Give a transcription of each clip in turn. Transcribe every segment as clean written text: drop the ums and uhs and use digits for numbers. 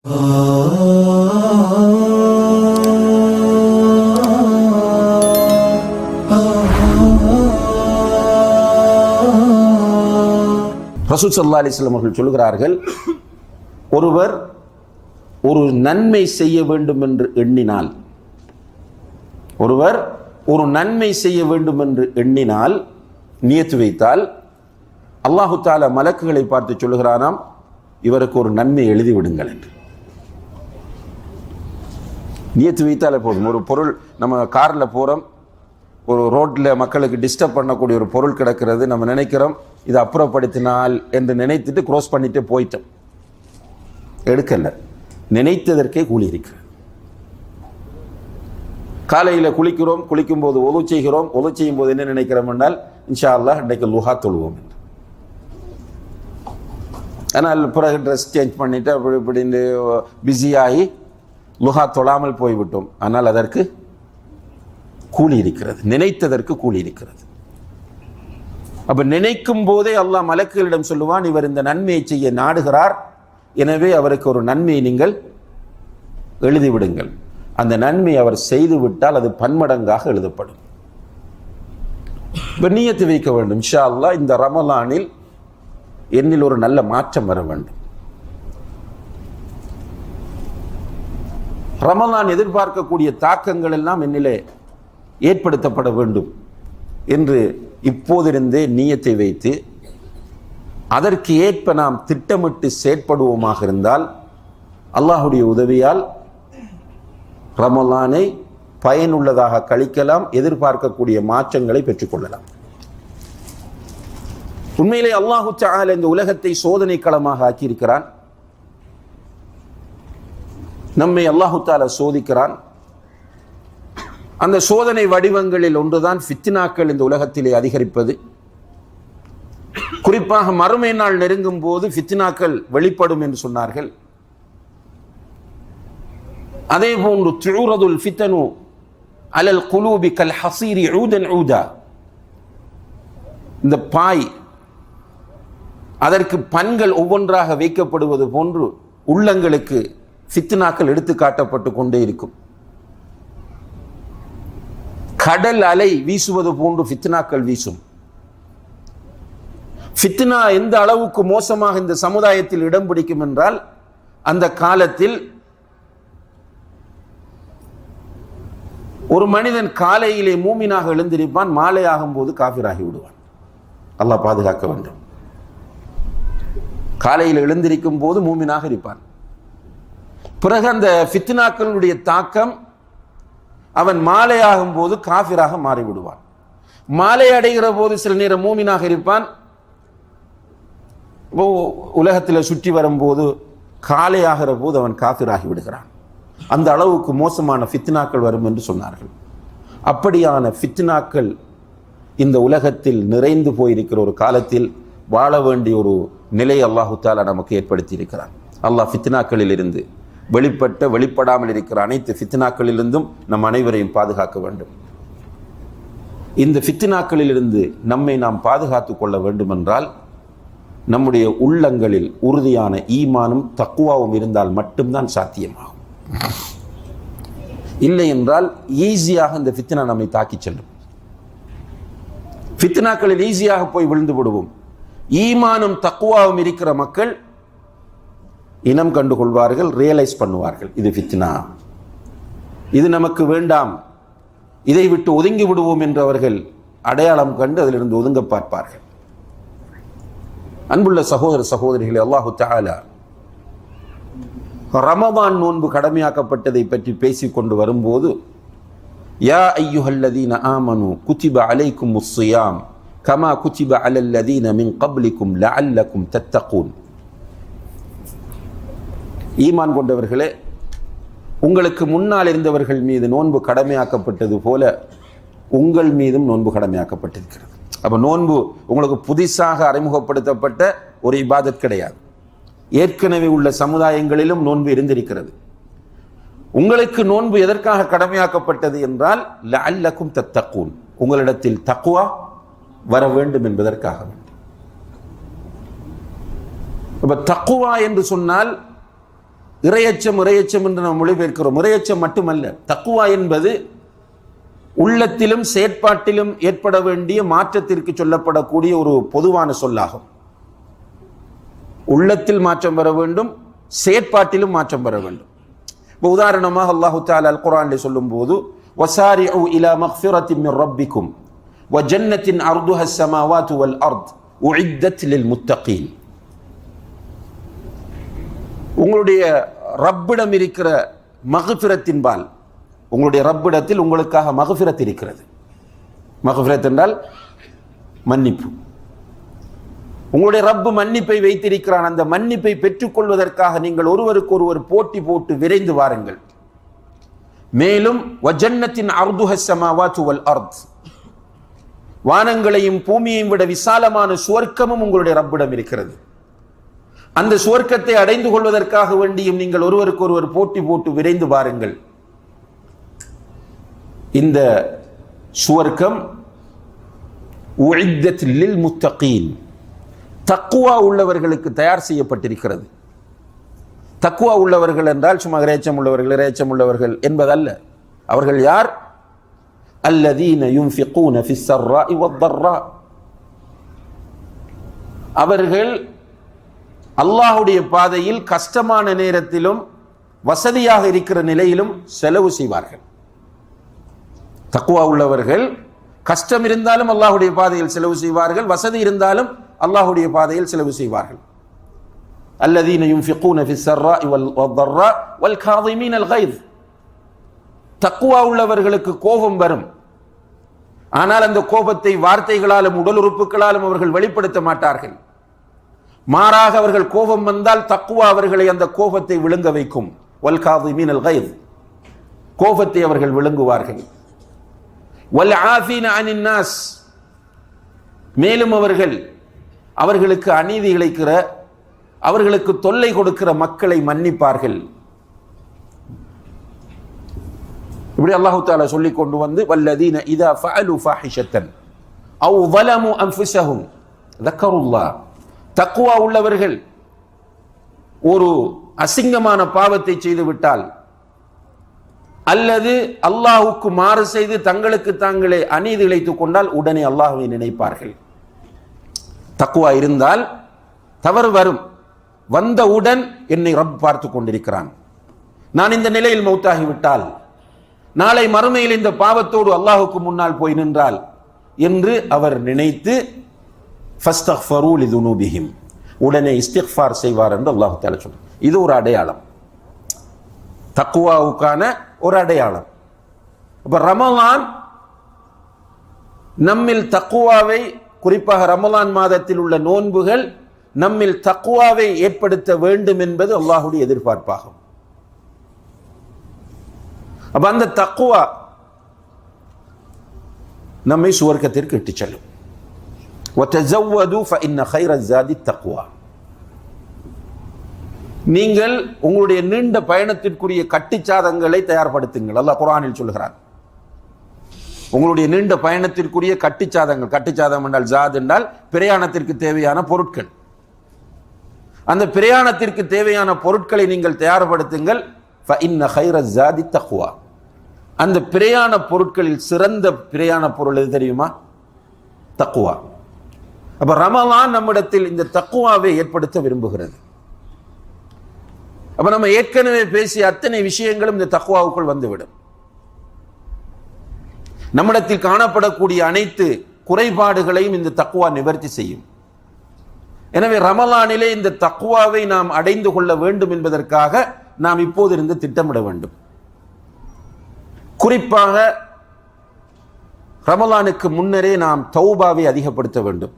ரசூல் ஸல்லல்லாஹு அலைஹி வஸல்லம் அவர்கள் சொல்கிறார்கள், ஒருவர் ஒரு நன்மை செய்ய வேண்டும் என்று எண்ணினால், ஒருவர் ஒரு நன்மை செய்ய வேண்டும் என்று எண்ணினால், நியத்து வைத்தால், அல்லாஹு தஆலா மலக்குகளை பார்த்து சொல்லுகிறானாம், இவருக்கு ஒரு நன்மை எழுதி விடுங்கள் என்று. நியத்து வைத்தாலே போதும். ஒரு பொருள், நம்ம காரில் போகிறோம், ஒரு ரோட்டில் மக்களுக்கு டிஸ்டர்ப் பண்ணக்கூடிய ஒரு பொருள் கிடக்கிறது, நம்ம நினைக்கிறோம் இதை அப்புறப்படுத்தினால் என்று நினைத்துட்டு க்ரோஸ் பண்ணிட்டு போயிட்டோம், எடுக்கல, நினைத்ததற்கே கூலி இருக்கிறது. காலையில் குளிக்கிறோம், குளிக்கும் போது ஒது செய்கிறோம், ஒது செய்யும் போது என்ன நினைக்கிறோம் என்றால், இன்ஷா அல்லாஹ் இன்றைக்கு லுஹா தொழுவோம் என்று. ஆனால் பிறகு ட்ரெஸ் சேஞ்ச் பண்ணிட்டு அப்படி இப்படின்னு பிஸியாகி லுஹா தொழாமல் போய்விட்டோம். ஆனால் அதற்கு கூலி இருக்கிறது, நினைத்ததற்கு கூலி இருக்கிறது. அப்ப நினைக்கும் போதே அல்லாஹ் மலக்குகளிடம் சொல்லுவான், இவர் இந்த நன்மையை செய்ய நாடுகிறார், எனவே அவருக்கு ஒரு நன்மையை நீங்கள் எழுதிவிடுங்கள். அந்த நன்மை அவர் செய்து விட்டால் அது பன்மடங்காக எழுதப்படும். இப்ப நியத்து வைக்க வேண்டும், இன்ஷா அல்லாஹ் இந்த ரமலானில் என்னில் ஒரு நல்ல மாற்றம் வர வேண்டும். ரமலான் எதிர்பார்க்கக்கூடிய தாக்கங்கள் எல்லாம் என்னிலே ஏற்படுத்தப்பட வேண்டும் என்று இப்போதிருந்தே நியத்தை வைத்து அதற்கு ஏற்ப நாம் திட்டமிட்டு செயற்படுவோமாக இருந்தால், அல்லாஹுடைய உதவியால் ரமலானை பயனுள்ளதாக கழிக்கலாம், எதிர்பார்க்கக்கூடிய மாற்றங்களை பெற்றுக்கொள்ளலாம். உண்மையிலே அல்லாஹு தஆலா இந்த உலகத்தை சோதனை களமாக ஆக்கியிருக்கிறான். நம்மை அல்லாஹு தஆலா சோதிக்கிறான். அந்த சோதனை வடிவங்களில் ஒன்றுதான் ஃபித்னாக்கள் இந்த உலகத்திலே அதிகரிப்பது. குறிப்பாக மறுமை நாள் நெருங்கும் போது ஃபித்னாக்கள் வெளிப்படும் என்று சொன்னார்கள். அதே போன்று துரதுல் ஃபித்னு அலல் குலூபி கல் ஹஸீரி ஊதன் ஊதா, இந்த பாய் அதற்கு பண்கள் ஒவ்வொன்றாக வைக்கப்படுவது போன்று உள்ளங்களுக்கு ஃபித்னாக்கள் எடுத்து காட்டப்பட்டு கொண்டே இருக்கும். கடல் அலை வீசுவது போன்று ஃபித்னாக்கள் வீசும். ஃபித்னா எந்த அளவுக்கு மோசமாக இந்த சமுதாயத்தில் இடம் பிடிக்கும் என்றால், அந்த காலத்தில் ஒரு மனிதன் காலையிலே மூமினாக எழுந்திருப்பான், மாலை ஆகும் போது காஃபிராகி விடுவான். அல்லாஹ் பாதுகாக்க வேண்டும். காலையில் எழுந்திருக்கும் போது மூமினாக இருப்பான். பிறகு அந்த ஃபித்னாக்களுடைய தாக்கம் அவன் மாலை ஆகும் போது காஃபிராக மாறிவிடுவான். மாலை அடைகிற போது சில நேரம் மூமினாக இருப்பான், உலகத்தில் சுற்றி வரும்போது காலை ஆகிற போது அவன் காஃபிராகி விடுகிறான். அந்த அளவுக்கு மோசமான ஃபித்னாக்கள் வரும் என்று சொன்னார்கள். அப்படியான ஃபித்னாக்கள் இந்த உலகத்தில் நிறைந்து போயிருக்கிற ஒரு காலத்தில் வாழ வேண்டிய ஒரு நிலை அல்லாஹு தஆலா நமக்கு ஏற்படுத்தி இருக்கிறான். அல்லாஹ் ஃபித்னாக்களில் இருந்து வெளிப்பட்ட வெளிப்படாமல் இருக்கிற அனைத்து ஃபித்னாக்களிலிருந்தும் நம் அனைவரையும் பாதுகாக்க வேண்டும். இந்த ஃபித்னாக்களில் இருந்து நம்மை நாம் பாதுகாத்துக் கொள்ள வேண்டும் என்றால், நம்முடைய உள்ளங்களில் உறுதியான ஈமானும் தக்குவாவும் இருந்தால் மட்டும்தான் சாத்தியமாகும். இல்லை என்றால் ஈஸியாக இந்த ஃபித்னா நம்மை தாக்கி செல்லும். ஃபித்னாக்களில் ஈஸியாக போய் விழுந்து விடுவோம். ஈமானும் தக்குவாவும் இருக்கிற மக்கள் இனம் கண்டுகொள்வார்கள், ரியலைஸ் பண்ணுவார்கள், இது ஃபித்னா, இது நமக்கு வேண்டாம், இதை விட்டு ஒதுங்கி விடுவோம் என்று அவர்கள் அடையாளம் கண்டு அதிலிருந்து ஒதுங்க பார்ப்பார்கள். அன்புள்ள சகோதர சகோதரிகளே, அல்லாஹு தஆலா ரமதான் நோன்பு கடமையாக்கப்பட்டதை பற்றி பேசிக்கொண்டு வரும்போது, யா அய்யுஹல்லதீன ஆமனு குதிப அலைக்குமுஸ் ஸியாம் கமா குதிப அலல்லதீன மின் கப்லிக்கும் லஅல்லக்கும் தத்தகூன், ஈமான் கொண்டவர்களே, உங்களுக்கு முன்னால் இருந்தவர்கள் மீது நோன்பு கடமையாக்கப்பட்டது போல உங்கள் மீதும் நோன்பு கடமையாக்கப்பட்டிருக்கிறது. அப்போ நோன்பு உங்களுக்கு புதிசாக அறிமுகப்படுத்தப்பட்ட ஒரு இபாதத் கிடையாது. ஏற்கனவே உள்ள சமுதாயங்களிலும் நோன்பு இருந்திருக்கிறது. உங்களுக்கு நோன்பு எதற்காக கடமையாக்கப்பட்டது என்றால், லஅல்லக்கும் தத்தகூன், உங்களிடத்தில் தக்வா வர வேண்டும் என்பதற்காக. அப்ப தக்வா என்று சொன்னால் இறையச்சம் இறையச்சம் என்று நாம் மொழிபெயர்க்கிறோம். இறையச்சம் மட்டுமல்ல, தக்குவா என்பது உள்ளத்திலும் செயற்பாட்டிலும் ஏற்பட வேண்டிய மாற்றத்திற்கு சொல்லப்படக்கூடிய ஒரு பொதுவான சொல்லாகும். உள்ளத்தில் மாற்றம் வர வேண்டும், செயற்பாட்டிலும் மாற்றம் வர வேண்டும். இப்போ உதாரணமாக அல்லாஹு தஆலா அல் குர்ஆனில் சொல்லும் போது வசாரிஉ இலா மக்ஃபிரத்தின் மின் ரப்பிக்கும் வ ஜன்னத்தின் அர்துஹா ஸமாவாத்து வல் அர்த் உஇத்தத் லில் முத்தகீன். உங்களுடைய ரப்பிடம் இருக்கிற மக்ஃபிரத்தின்பால், உங்களுடைய ரப்பிடத்தில் உங்களுக்காக மக்ஃபிரத் இருக்கிறது. மக்ஃபிரத் என்றால் மன்னிப்பு. உங்களுடைய ரப்பு மன்னிப்பை வைத்திருக்கிறான். அந்த மன்னிப்பை பெற்றுக்கொள்வதற்காக நீங்கள் ஒருவருக்கு ஒருவர் போட்டி போட்டு விரைந்து வாருங்கள். மேலும் வஜன்னத்தின் அர்துஹ ஸமாவாத்து வல் அர்த், வானங்களையும் பூமியையும் விட விசாலமான சுவர்க்கமும் உங்களுடைய ரப்பிடம் இருக்கிறது. அந்த சுவர்க்கத்தை அடைந்து கொள்வதற்காக வேண்டியும் நீங்கள் ஒருவருக்கு ஒருவர் போட்டி போட்டு விரைந்து வாருங்கள். இந்த சுவர்க்கம் உஇத்தத் லில் முத்தகீன், தக்குவா உள்ளவர்களுக்கு தயார் செய்யப்பட்டிருக்கிறது. தக்குவா உள்ளவர்கள் என்றால் சும்மா இறையச்சம் உள்ளவர்கள் இறையச்சம் உள்ளவர்கள் என்பதல்ல. அவர்கள் யார்? அல்லதீன யுன்ஃபிகூன ஃபிஸ் ஸர்ராஇ வத்-தர்ரா, அவர்கள் அல்லாஹ்வுடைய பாதையில் கஷ்டமான நேரத்திலும் வசதியாக இருக்கிற நிலையிலும் செலவு செய்வார்கள். தக்குவா உள்ளவர்கள் கஷ்டம் இருந்தாலும் அல்லாஹ்வுடைய பாதையில் செலவு செய்வார்கள், வசதி இருந்தாலும் அல்லாஹ்வுடைய பாதையில் செலவு செய்வார்கள். அல்லதீன யுன்ஃபிகூன ஃபிஸ் ஸர்ராஇ வத்-தர்ரா வல் காஸிமீனல் கைஸ். தக்குவா உள்ளவர்களுக்கு கோபம் வரும், ஆனால் அந்த கோபத்தை வார்த்தைகளாலும் உடல் உறுப்புகளாலும் அவர்கள் வெளிப்படுத்த மாட்டார்கள். மாறாக அவர்கள் கோபம் வந்தால் தக்குவா அவர்களை அந்த கோபத்தை விழுங்க வைக்கும். வல் காஸிமீனல் கைஸ், கோபத்தை அவர்கள் விழுங்குவார்கள். வல் ஆஃபீன அனின் நாஸ், மேலும் அவர்களுக்கு அநீதி இழைக்கிற, அவர்களுக்கு தொல்லை கொடுக்கிற மக்களை மன்னிப்பார்கள். இப்படி அல்லாஹு தஆலா சொல்லி கொண்டு வந்து வல்லதீன இதா ஃபஅலு ஃபாஹிஷத்தன் அவ் ظلموا அன்ஃபுஸஹும் ذكروا. தக்வா உள்ளவர்கள் ஒரு அசிங்கமான பாவத்தை செய்து விட்டால் அல்லது அல்லாஹ்வுக்கு மாறு செய்து தங்களுக்கு தாங்களே அநீதி இழைத்துக் கொண்டால் உடனே அல்லாஹ்வை நினைப்பார்கள். தக்வா இருந்தால் தவறு வரும், வந்தவுடன் என்னை ரப் பார்த்து கொண்டிருக்கிறான், நான் இந்த நிலையில் மௌத்தாகிவிட்டால் நாளை மறுமையில் இந்த பாவத்தோடு அல்லாஹ்வுக்கு முன்னால் போய் நின்றால் என்று அவர் நினைத்து ஃபஸ்தக்ஃபரு லிதுனூபிஹிம், உடனே இஸ்திக்ஃபார் செய்வார் என்று அல்லாஹ் தஆலா சொல்றார். இது ஒரு அடையாளம், தக்வாவுக்கான ஒரு அடையாளம். அப்ப ரமலான் நம்மில் தக்வாவை, குறிப்பாக ரமலான் மாதத்தில் உள்ள நோன்புகள் நம்மில் தக்வாவை ஏற்படுத்த வேண்டும் என்பது அல்லாஹ்வுடைய எதிர்பார்ப்பாகும். அப்ப அந்த தக்வா நம்மை சுவர்க்கத்திற்கு இட்டுச் செல்லும். وَتَزَوَّدُوا فَإِنَّ خَيْرَ الزَّادِ التَّقْوَى. நீங்கள் உங்களுடைய நீண்ட பயணத்திற்குரிய கட்டுச்சாதங்களை தயார்படுத்துங்கள். அல்லாஹ் குர்ஆனில் சொல்கிறான், உங்களுடைய நீண்ட பயணத்திற்குரிய கட்டுச்சாதங்கள், கட்டுச்சாதம் என்றால் ஜாத் என்றால் பிரயாணத்திற்கு தேவையான பொருட்கள். அந்த பிரயாணத்திற்கு தேவையான பொருட்களை நீங்கள் தயார்படுத்துங்கள். فَإِنَّ خَيْرَ الزَّادِ التَّقْوَى. அந்த பிரயாண பொருட்களில் சிறந்த பிரயாண பொருள் எது தெரியுமா? தக்வா. அப்ப ரமலான் நம்மிடத்தில் இந்த தக்வாவை ஏற்படுத்த விரும்புகிறது. அப்ப நம்ம ஏற்கனவே பேசிய அத்தனை விஷயங்களும் இந்த தக்வாவுக்குள் வந்துவிடும். நம்மிடத்தில் காணப்படக்கூடிய அனைத்து குறைபாடுகளையும் இந்த தக்வா நிவர்த்தி செய்யும். எனவே ரமலானிலே இந்த தக்வாவை நாம் அடைந்து கொள்ள வேண்டும் என்பதற்காக நாம் இப்போதிருந்து திட்டமிட வேண்டும். குறிப்பாக ரமலானுக்கு முன்னரே நாம் தௌபாவை அதிகப்படுத்த வேண்டும்.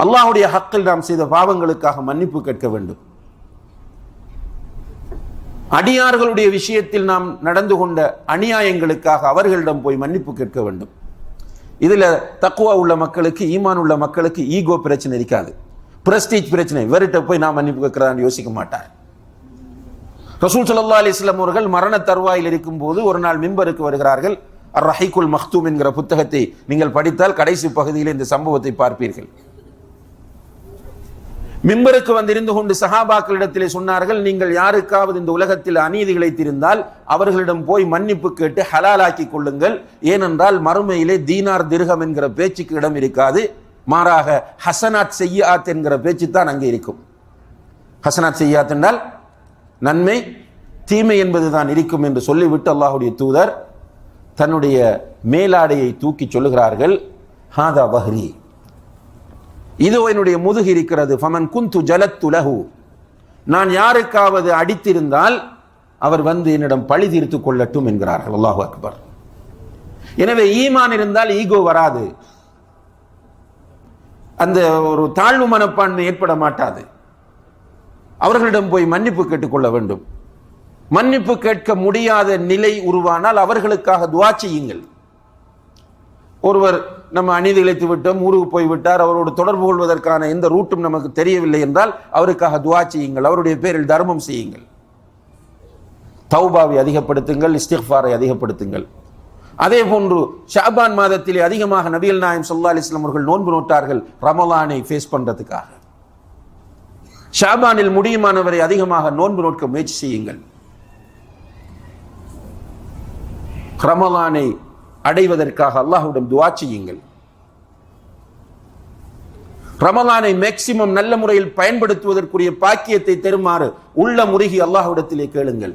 அல்லாஹ்வுடைய ஹக்கில் நாம் செய்த பாவங்களுக்காக மன்னிப்பு கேட்க வேண்டும். அடியார்களுடைய விஷயத்தில் நாம் நடந்து கொண்ட அநியாயங்களுக்காக அவர்களிடம் போய் மன்னிப்பு கேட்க வேண்டும். இதுல தக்வா உள்ள மக்களுக்கு, ஈமான் உள்ள மக்களுக்கு ஈகோ பிரச்சனை இருக்காது, பிரஸ்டீஜ் பிரச்சனை. இவர்கிட்ட போய் நான் மன்னிப்பு கேட்கிறான்னு யோசிக்க மாட்டார். ரசூல் ஸல்லல்லாஹு அலைஹி வஸல்லம் அவர்கள் மரண தருவாயில் இருக்கும் போது ஒரு நாள் மிம்பருக்கு வருகிறார்கள். அர்-ரஹீக்குல் மக்தூம் என்கிற புத்தகத்தை நீங்கள் படித்தால் கடைசி பகுதியில் இந்த சம்பவத்தை பார்ப்பீர்கள். மிம்பருக்கு வந்திருந்து கொண்டு சஹாபாக்களிடத்திலே சொன்னார்கள், நீங்கள் யாருக்காவது இந்த உலகத்தில் அநீதி இழைத்திருந்தால் அவர்களிடம் போய் மன்னிப்பு கேட்டு ஹலாலாக்கி கொள்ளுங்கள். ஏனென்றால் மறுமையிலே தீனார் திர்ஹம் என்கிற பேச்சுக்கு இடம் இருக்காது. மாறாக ஹசனாத் செய்யாத் என்கிற பேச்சு தான் அங்கே இருக்கும். ஹசனாத் செய்யாத் என்றால் நன்மை தீமை என்பதுதான் இருக்கும் என்று சொல்லிவிட்டு அல்லாஹுடைய தூதர் தன்னுடைய மேலாடையை தூக்கி சொல்லுகிறார்கள், ஹாதா வஹ்ரி, இதோ என்னுடைய முதுகு இருக்கிறது. ஃபமன் குந்து ஜலத்து லஹு, நான் யாருக்காவது அடித்திருந்தால் அவர் வந்து என்னிடம் பழி தீர்த்து கொள்ளட்டும் என்கிறார்கள். அல்லாஹு அக்பர். எனவே ஈமான் இருந்தால் ஈகோ வராது, அந்த ஒரு தாழ்வு மனப்பான்மை ஏற்பட மாட்டாது. அவர்களிடம் போய் மன்னிப்பு கேட்டுக்கொள்ள வேண்டும். மன்னிப்பு கேட்க முடியாத நிலை உருவானால் அவர்களுக்காக துஆ செய்யுங்கள். ஒருவர் நம்ம அநீதி இழைத்து விட்டோம், ஊருக்கு போய்விட்டார், அவரோடு தொடர்பு கொள்வதற்கான எந்த ரூட்டும் நமக்கு தெரியவில்லை என்றால் அவருக்காக துஆ செய்யுங்கள், அவருடைய பேரில் தர்மம் செய்யுங்கள், தௌபாவை அதிகப்படுத்துங்கள், இஸ்திக்ஃபாரை அதிகப்படுத்துங்கள். அதே போன்று ஷாபான் மாதத்திலே அதிகமாக நபிகள் நாயகம் ஸல்லல்லாஹு அலைஹி வஸல்லம் அவர்கள் நோன்பு நோட்டார்கள் ரமலானை ஃபேஸ் பண்றதுக்காக. ஷாபானில் முடியுமானவரை அதிகமாக நோன்பு நோட்க முயற்சி செய்யுங்கள். ரமலானை அடைவதற்காக அல்லாஹ்விடம் துஆ செய்யுங்கள். ரமலானை மேக்சிமம் நல்ல முறையில் பயன்படுத்துவதற்குரிய பாக்கியத்தை தருமாறு உள்ள முருகி அல்லாஹ்விடத்திலே கேளுங்கள்.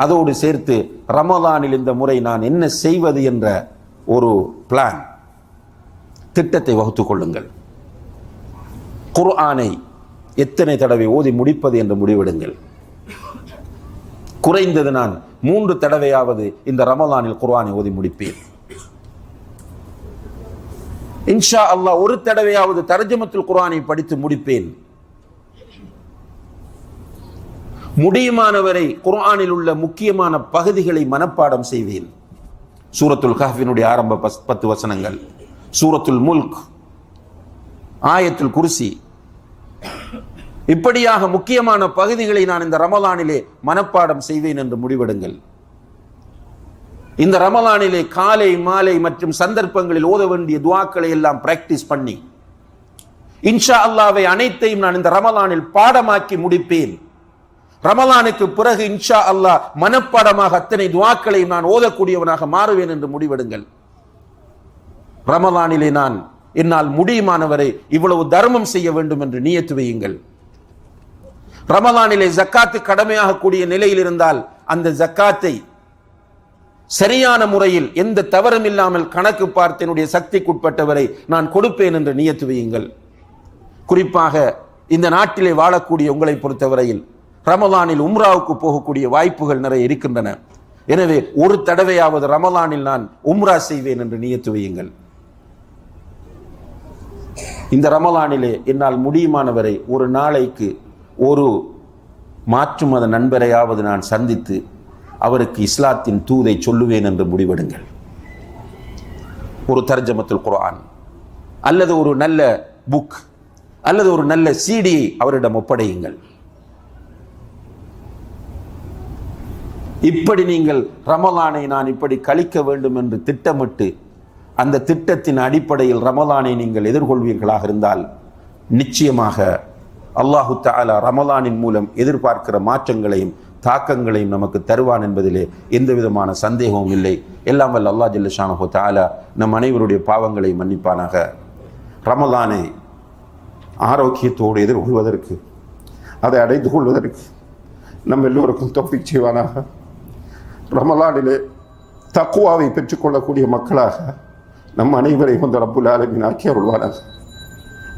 அதோடு சேர்த்து ரமலானில் இந்த முறை நான் என்ன செய்வது என்ற ஒரு பிளான், திட்டத்தை வகுத்துக் கொள்ளுங்கள். குர்ஆனை எத்தனை தடவை ஓதி முடிப்பது என்று முடிவெடுங்கள். குறைந்தது நான் 3 தடவையாவது இந்த ரமலானில் குர்ஆனை ஓதி முடிப்பேன். இன்ஷா அல்லாஹ் ஒரு தடவையாவது தர்ஜமத்துல் குர்ஆனை படித்து முடிப்பேன். முடியுமானவரை குர்ஆனில் உள்ள முக்கியமான பகுதிகளை மனப்பாடம் செய்வேன். சூரத்துல் கஹ்ஃபினுடைய ஆரம்ப 10 வசனங்கள், சூரத்துல் முல்க், ஆயத்துல் குர்சி, இப்படியாக முக்கியமான பகுதிகளை நான் இந்த ரமலானிலே மனப்பாடம் செய்வேன் என்று முடிவெடுங்கள். இந்த ரமலானிலே காலை மாலை மற்றும் சந்தர்ப்பங்களில் ஓத வேண்டிய துஆக்களை எல்லாம் பிராக்டிஸ் பண்ணி இன்ஷா அல்லாஹ்வை அனைத்தையும் நான் இந்த ரமலானில் பாடமாக்கி முடிப்பேன். ரமலானுக்கு பிறகு இன்ஷா அல்லாஹ் மனப்பாடமாக அத்தனை துஆக்களையும் நான் ஓதக்கூடியவனாக மாறுவேன் என்று முடிவெடுங்கள். ரமலானிலே நான் என்னால் முடியுமானவரை இவ்வளவு தர்மம் செய்ய வேண்டும் என்று நியத்து வையுங்கள். ரமலானிலே ஜக்காத்து கடமையாக கூடிய நிலையில் இருந்தால் அந்த ஜக்காத்தை சரியான முறையில் எந்த தவறும் இல்லாமல் கணக்கு பார்த்து என்னுடைய சக்திக்குட்பட்டவரை நான் கொடுப்பேன் என்று நியத்து வையுங்கள். குறிப்பாக இந்த நாட்டிலே வாழக்கூடிய உங்களை பொறுத்தவரையில் ரமலானில் உம்ராவுக்கு போகக்கூடிய வாய்ப்புகள் நிறைய இருக்கின்றன. எனவே ஒரு தடவையாவது ரமலானில் நான் உம்ரா செய்வேன் என்று நியத்து வையுங்கள். இந்த ரமலானிலே என்னால் முடியுமானவரை ஒரு நாளைக்கு ஒரு மாற்று மத நண்பரையாவது நான் சந்தித்து அவருக்கு இஸ்லாத்தின் தூதை சொல்லுவேன் என்று முடிவெடுங்கள். ஒரு தர்ஜமத்துல் குர்ஆன் அல்லது ஒரு நல்ல புக் அல்லது ஒரு நல்ல சிடியை அவரிடம் ஒப்படையுங்கள். இப்படி நீங்கள் ரமலானை நான் இப்படி கழிக்க வேண்டும் என்று திட்டமிட்டு அந்த திட்டத்தின் அடிப்படையில் ரமலானை நீங்கள் எதிர்கொள்வீர்களாக இருந்தால் நிச்சயமாக அல்லாஹு தஆலா ரமலானின் மூலம் எதிர்பார்க்கிற மாற்றங்களையும் தாக்கங்களையும் நமக்கு தருவான் என்பதிலே எந்த விதமான சந்தேகமும் இல்லை. எல்லாம் வல்ல அல்லாஹ் ஜல்ல ஷானஹு தஆலா நம் அனைவருடைய பாவங்களை மன்னிப்பானாக. ரமலானை ஆரோக்கியத்தோடு எதிர்கொள்வதற்கு, அதை அடைந்து கொள்வதற்கு நம் எல்லோருக்கும் தௌஃபீக் செய்வானாக. ரமலானிலே தக்வாவை பெற்றுக்கொள்ளக்கூடிய மக்களாக நம் அனைவரையும் அந்த ரப்புல் ஆலமீன் ஆக்கி அருள்வானாக.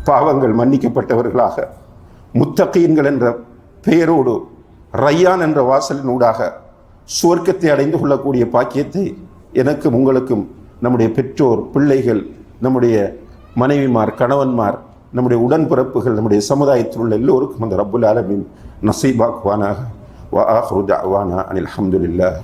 பாவங்கள் மன்னிக்கப்பட்டவர்களாக முத்தகீன்கள் என்ற பெயரோடு ரையான் என்ற வாசலினூடாக சுவர்க்கத்தை அடைந்து கொள்ளக்கூடிய பாக்கியத்தை எனக்கும் உங்களுக்கும், நம்முடைய பெற்றோர், பிள்ளைகள், நம்முடைய மனைவிமார், கணவன்மார், நம்முடைய உடன்பிறப்புகள், நம்முடைய சமுதாயத்தில் உள்ள எல்லோருக்கும் அந்த ரப்புல் ஆலமீன் நசீபாக்குவானாக. வ ஆஹிரு தஅவானா அனில் ஹம்துலில்லாஹ்.